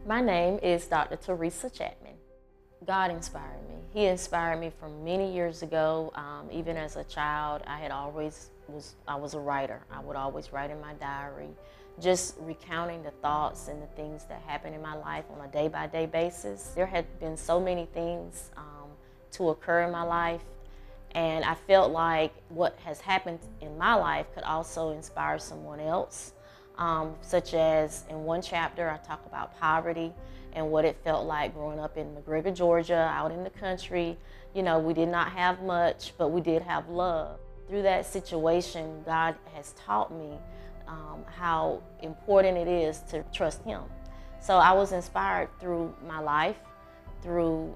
My name is DrTheresa Chatman. God inspired me. He inspired me from many years ago. Even as a child, I was a writer. I would always write in my diary, just recounting the thoughts and the things that happened in my life on a day-by-day basis. There had been so many things to occur in my life, and I felt like what has happened in my life could also inspire someone else. Such as in one chapter, I talk about poverty and what it felt like growing up in McGregor, Georgia, out in the country. You know, we did not have much, but we did have love. Through that situation, God has taught me how important it is to trust Him. So I was inspired through my life, through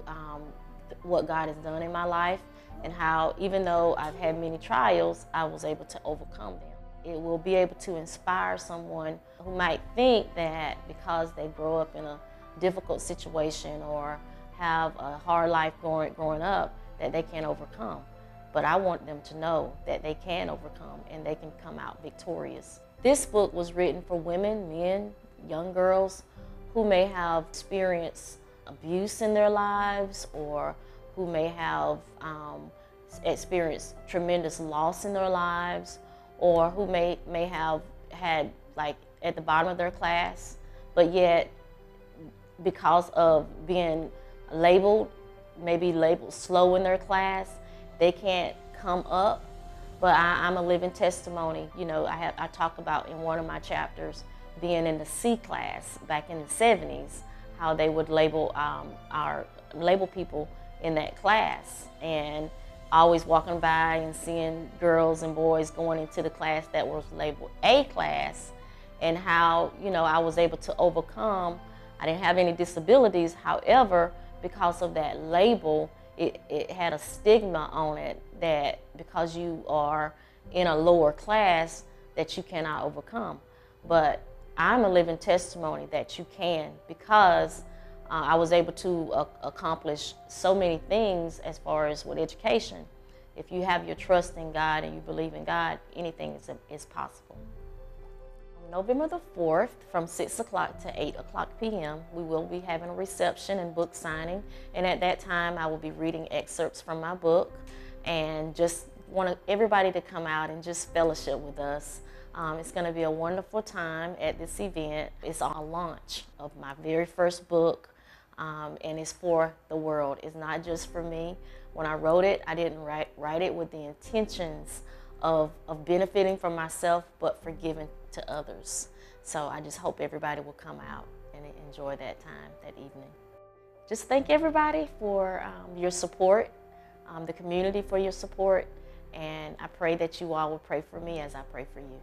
what God has done in my life, and how even though I've had many trials, I was able to overcome them. It will be able to inspire someone who might think that because they grow up in a difficult situation or have a hard life growing up, that they can't overcome. But I want them to know that they can overcome and they can come out victorious. This book was written for women, men, young girls who may have experienced abuse in their lives, or who may have experienced tremendous loss in their lives, or who may have had, like, at the bottom of their class, but yet because of being labeled, maybe labeled slow in their class, they can't come up. But I'm a living testimony. You know, I talk about in one of my chapters being in the C class back in the 70s, how they would label people in that class, and always walking by and seeing girls and boys going into the class that was labeled A class, and how, you know, I was able to overcome. I didn't have any disabilities, however, because of that label, it had a stigma on it that because you are in a lower class that you cannot overcome. But I'm a living testimony that you can, because I was able to accomplish so many things as far as with education. If you have your trust in God and you believe in God, anything is possible. On November the 4th, from 6 o'clock to 8 o'clock p.m., we will be having a reception and book signing. And at that time, I will be reading excerpts from my book, and just want everybody to come out and just fellowship with us. It's going to be a wonderful time at this event. It's a launch of my very first book. And it's for the world. It's not just for me. When I wrote it, I didn't write it with the intentions of benefiting from myself, but for giving to others. So I just hope everybody will come out and enjoy that time, that evening. Just thank everybody for your support, the community for your support, and I pray that you all will pray for me as I pray for you.